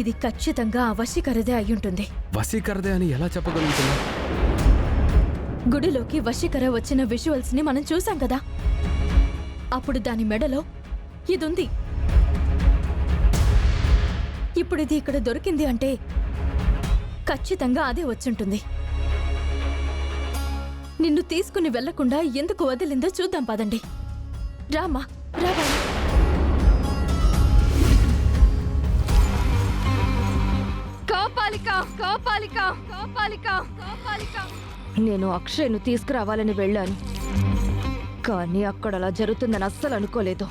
ఇది ఖచ్చితంగా ఆ వశీకరదే అయ్యుంటుంది. వశీకరదే అని ఎలా చెప్పగలుగుతున్నా? గుడిలోకి వశీకర వచ్చిన విజువల్స్ ని మనం చూసాం కదా, అప్పుడు దాని మెడలో ఇదుంది. ఇప్పుడు ఇది ఇక్కడ దొరికింది అంటే ఖచ్చితంగా అదే వచ్చుంటుంది. నిన్ను తీసుకుని వెళ్లకుండా ఎందుకు వదిలిందో చూద్దాం పదండి. రామా రావా. నేను అక్షయ్ను తీసుకురావాలని వెళ్ళాను, కానీ అక్కడ అలా జరుగుతుందని అస్సలు అనుకోలేదు.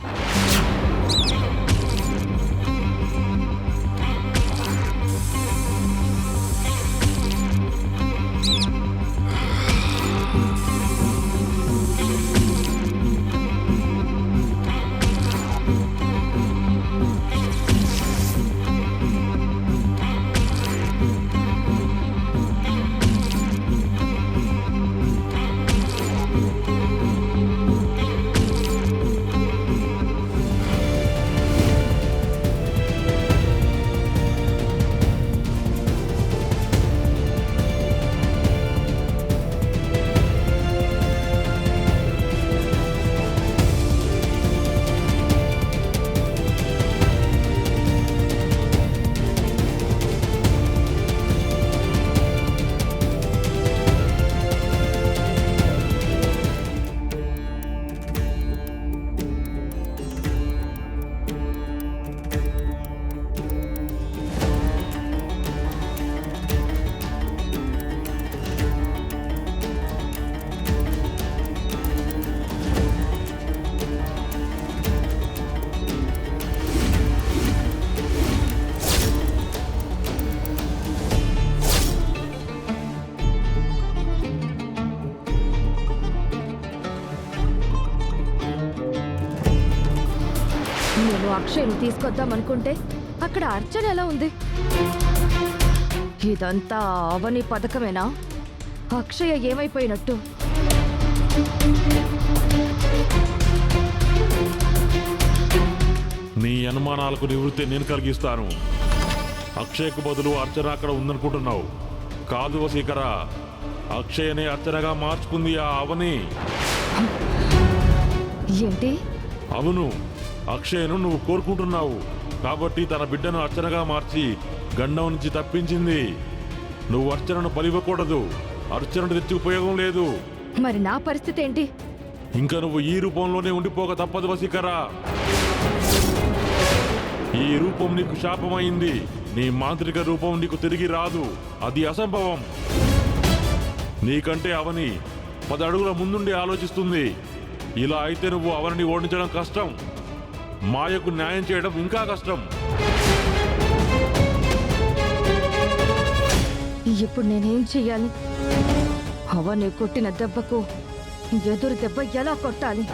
నేను అక్షయ్ని తీసుకొద్దామనుకుంటే అక్కడ అర్చన ఎలా ఉంది? ఇదంతా అవని పథకమేనా? అక్షయ ఏమైపోయినట్టు? నీ అనుమానాలకు నివృత్తి నేను కలిగిస్తాను. అక్షయ్కు బదులు అర్చన అక్కడ ఉందనుకుంటున్నావు. కాదు వశీకర, అక్షయనే అర్చనగా మార్చుకుంది ఆ అవని. ఏంటి? అవును, అక్షయ్ను నువ్వు కోరుకుంటున్నావు కాబట్టి తన బిడ్డను అర్చనగా మార్చి గండం నుంచి తప్పించింది. నువ్వు అర్చనను బలివ్వకూడదు. అర్చనను తెచ్చి ఉపయోగం లేదు. మరి నా పరిస్థితి ఏంటి? ఇంకా నువ్వు ఈ రూపంలోనే ఉండిపోక తప్పదు వశీకర. ఈ రూపం నీకు శాపమైంది. నీ మాంత్రిక రూపం నీకు తిరిగి రాదు. అది అసంభవం. నీకంటే అవని 10 అడుగుల ముందుండి ఆలోచిస్తుంది. ఇలా అయితే నువ్వు అవనిని ఓడించడం కష్టం. మాయకు న్యాయం చేయడం ఇంకా కష్టం. ఇప్పుడు నేనేం చెయ్యాలి? అవని కొట్టిన దెబ్బకు ఎదురు దెబ్బ ఎలా కొట్టాలి?